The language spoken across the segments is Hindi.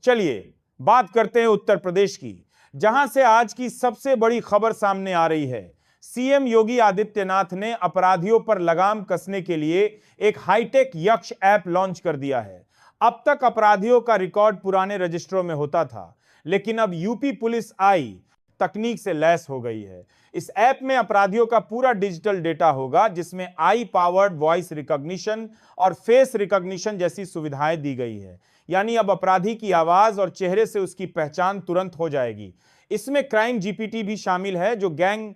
चलिए बात करते हैं उत्तर प्रदेश की, जहां से आज की सबसे बड़ी खबर सामने आ रही है। सीएम योगी आदित्यनाथ ने अपराधियों पर लगाम कसने के लिए एक हाईटेक यक्ष ऐप लॉन्च कर दिया है। अब तक अपराधियों का रिकॉर्ड पुराने रजिस्टरों में होता था, लेकिन अब यूपी पुलिस आई तकनीक से लैस हो गई है। इस ऐप में अपराधियों का पूरा डिजिटल डेटा होगा, जिसमें आई पावर्ड वॉइस रिकॉग्निशन और फेस रिकॉग्निशन जैसी सुविधाएं दी गई है। यानी अब अपराधी की आवाज और चेहरे से उसकी पहचान तुरंत हो जाएगी। इसमें क्राइम जीपीटी भी शामिल है, जो गैंग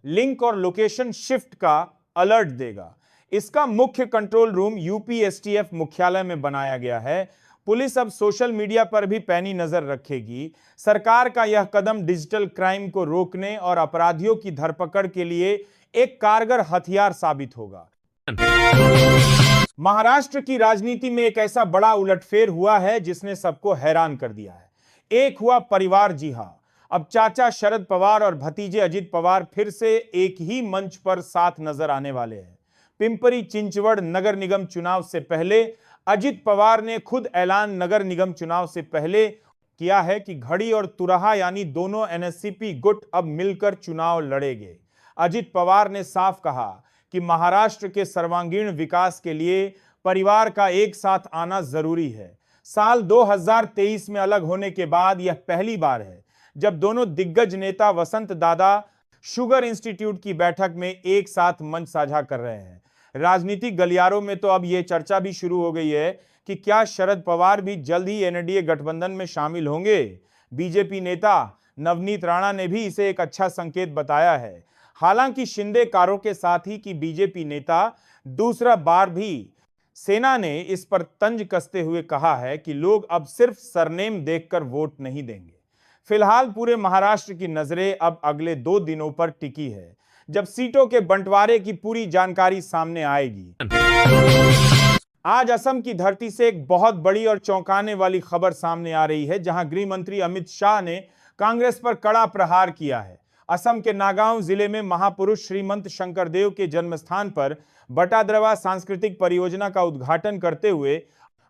लिंक और लोकेशन शिफ्ट का अलर्ट देगा। इसका मुख्य कंट्रोल रूम यूपी एसटीएफ मुख्यालय में बनाया गया है। पुलिस अब सोशल मीडिया पर भी पैनी नजर रखेगी। सरकार का यह कदम डिजिटल क्राइम को रोकने और अपराधियों की धरपकड़ के लिए एक कारगर हथियार साबित होगा। महाराष्ट्र की राजनीति में एक ऐसा बड़ा उलटफेर हुआ है जिसने सबको हैरान कर दिया है। एक हुआ परिवार जी हां, अब चाचा शरद पवार और भतीजे अजित पवार फिर से एक ही मंच पर साथ नजर आने वाले हैं। पिंपरी चिंचवड़ नगर निगम चुनाव से पहले अजित पवार ने खुद ऐलान नगर निगम चुनाव से पहले किया है कि घड़ी और तुरहा यानी दोनों एनएससीपी गुट अब मिलकर चुनाव लड़ेंगे। अजित पवार ने साफ कहा कि महाराष्ट्र के सर्वांगीण विकास के लिए परिवार का एक साथ आना जरूरी है। साल 2023 में अलग होने के बाद यह पहली बार है जब दोनों दिग्गज नेता वसंत दादा शुगर इंस्टीट्यूट की बैठक में एक साथ मंच साझा कर रहे हैं। राजनीतिक गलियारों में तो अब यह चर्चा भी शुरू हो गई है कि क्या शरद पवार भी जल्द ही एनडीए गठबंधन में शामिल होंगे। बीजेपी नेता नवनीत राणा ने भी इसे एक अच्छा संकेत बताया है। हालांकि शिंदेकारों के साथ ही कि बीजेपी नेता दूसरा बार भी सेना ने इस पर तंज कसते हुए कहा है कि लोग अब सिर्फ सरनेम देखकर वोट नहीं देंगे। फिलहाल पूरे महाराष्ट्र की नजरें अब अगले 2 दिनों पर टिकी है, जब सीटों के बंटवारे की पूरी जानकारी सामने आएगी। आज असम की धरती से एक बहुत बड़ी और चौंकाने वाली खबर सामने आ रही है, जहां गृह मंत्री अमित शाह ने कांग्रेस पर कड़ा प्रहार किया है। असम के नागांव जिले में महापुरुष श्रीमंत शंकरदेव के जन्मस्थान पर बटाद्रवा सांस्कृतिक परियोजना का उद्घाटन करते हुए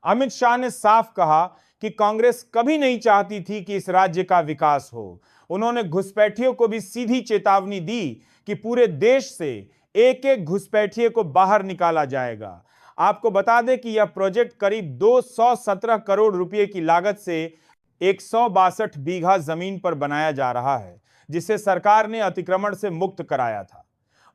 अमित शाह ने साफ कहा कि कांग्रेस कभी नहीं चाहती थी कि इस राज्य का विकास हो। उन्होंने घुसपैठियों को भी सीधी चेतावनी दी कि पूरे देश से एक एक घुसपैठिए को बाहर निकाला जाएगा। आपको बता दें कि यह प्रोजेक्ट करीब 217 करोड़ रुपए की लागत से 162 बीघा जमीन पर बनाया जा रहा है, जिसे सरकार ने अतिक्रमण से मुक्त कराया था।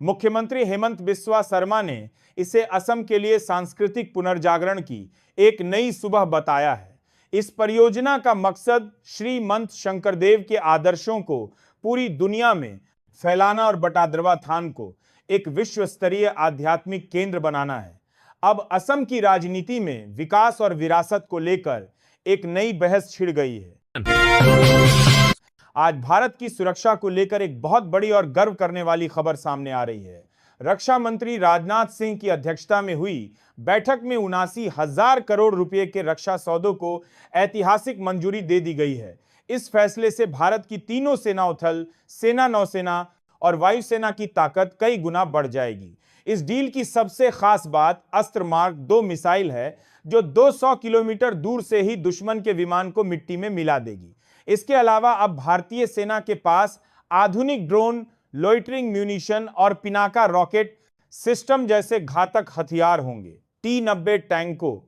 मुख्यमंत्री हेमंत बिस्वा शर्मा ने इसे असम के लिए सांस्कृतिक पुनर्जागरण की एक नई सुबह बताया है। इस परियोजना का मकसद श्रीमंत शंकरदेव के आदर्शों को पूरी दुनिया में फैलाना और बटाद्रवा थान को एक विश्व स्तरीय आध्यात्मिक केंद्र बनाना है। अब असम की राजनीति में विकास और विरासत को लेकर एक नई बहस छिड़ गई है। आज भारत की सुरक्षा को लेकर एक बहुत बड़ी और गर्व करने वाली खबर सामने आ रही है। रक्षा मंत्री राजनाथ सिंह की अध्यक्षता में हुई बैठक में 79,000 करोड़ रुपए के रक्षा सौदों को ऐतिहासिक मंजूरी दे दी गई है। इस फैसले से भारत की तीनों सेनाओं थल सेना, नौसेना और वायुसेना की ताकत कई गुना बढ़ जाएगी। इस डील की सबसे खास बात अस्त्र मार्क 2 मिसाइल है, जो 200 किलोमीटर दूर से ही दुश्मन के विमान को मिट्टी में मिला देगी। इसके अलावा अब भारतीय सेना के पास आधुनिक ड्रोन, लोइटरिंग म्यूनिशन और पिनाका रॉकेट सिस्टम जैसे घातक हथियार होंगे। T-90 टैंकों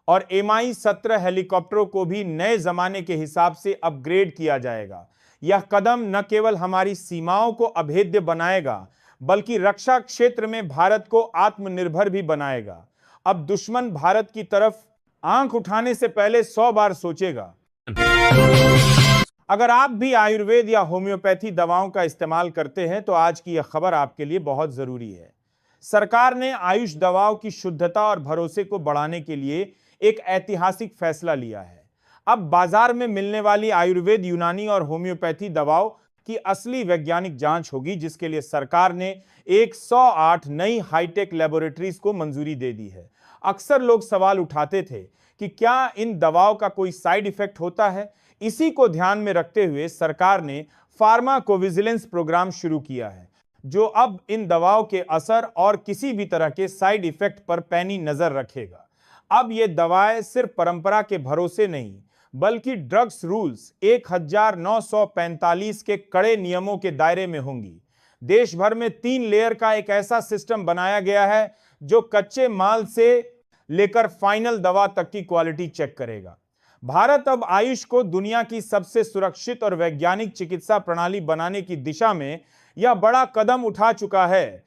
और Mi-17 हेलीकॉप्टरों को भी नए जमाने के हिसाब से अपग्रेड किया जाएगा। यह कदम न केवल हमारी सीमाओं को अभेद्य बनाएगा, बल्कि रक्षा क्षेत्र में भारत को आत्मनिर्भर भी बनाएगा। अब दुश्मन भारत की तरफ आंख उठाने से पहले 100 बार सोचेगा। अगर आप भी आयुर्वेद या होम्योपैथी दवाओं का इस्तेमाल करते हैं तो आज की यह खबर आपके लिए बहुत जरूरी है। सरकार ने आयुष दवाओं की शुद्धता और भरोसे को बढ़ाने के लिए एक ऐतिहासिक फैसला लिया है। अब बाजार में मिलने वाली आयुर्वेद, यूनानी और होम्योपैथी दवाओं की असली वैज्ञानिक जांच होगी, जिसके लिए सरकार ने 108 नई हाईटेक लैबोरेटरीज को मंजूरी दे दी है। अक्सर लोग सवाल उठाते थे कि क्या इन दवाओं का कोई साइड इफेक्ट होता है। इसी को ध्यान में रखते हुए सरकार ने फार्माकोविजिलेंस प्रोग्राम शुरू किया है, जो अब इन दवाओं के असर और किसी भी तरह के साइड इफेक्ट पर पैनी नजर रखेगा। अब ये दवाएं सिर्फ परंपरा के भरोसे नहीं, बल्कि ड्रग्स रूल्स 1945 के कड़े नियमों के दायरे में होंगी। देश भर में 3 लेयर का एक ऐसा सिस्टम बनाया गया है जो कच्चे माल से लेकर फाइनल दवा तक की क्वालिटी चेक करेगा। भारत अब आयुष को दुनिया की सबसे सुरक्षित और वैज्ञानिक चिकित्सा प्रणाली बनाने की दिशा में यह बड़ा कदम उठा चुका है।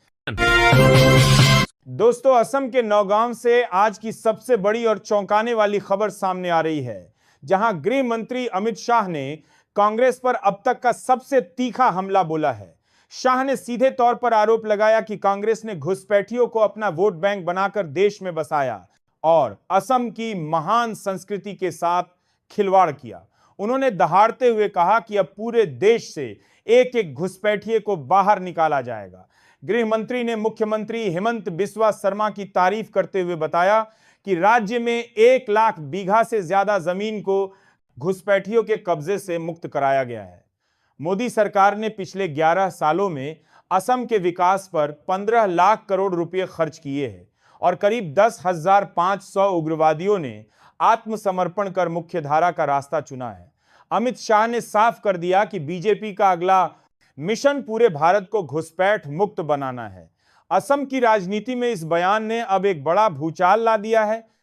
दोस्तों, असम के नौगांव से आज की सबसे बड़ी और चौंकाने वाली खबर सामने आ रही है, जहां गृह मंत्री अमित शाह ने कांग्रेस पर अब तक का सबसे तीखा हमला बोला है। शाह ने सीधे तौर पर आरोप लगाया कि कांग्रेस ने घुसपैठियों को अपना वोट बैंक बनाकर देश में बसाया और असम की महान संस्कृति के साथ खिलवाड़ किया। उन्होंने दहाड़ते हुए कहा कि अब पूरे देश से एक एक घुसपैठिए को बाहर निकाला जाएगा। गृह मंत्री ने मुख्यमंत्री हेमंत बिस्वा शर्मा की तारीफ करते हुए बताया कि राज्य में 1 लाख बीघा से ज्यादा जमीन को घुसपैठियों के कब्जे से मुक्त कराया गया है। मोदी सरकार ने पिछले 11 सालों में असम के विकास पर 15 लाख करोड़ रुपए खर्च किए हैं और करीब 10,500 उग्रवादियों ने आत्मसमर्पण कर मुख्यधारा का रास्ता चुना है। अमित शाह ने साफ कर दिया कि बीजेपी का अगला मिशन पूरे भारत को घुसपैठ मुक्त बनाना है। असम की राजनीति में इस बयान ने अब एक बड़ा भूचाल ला दिया है।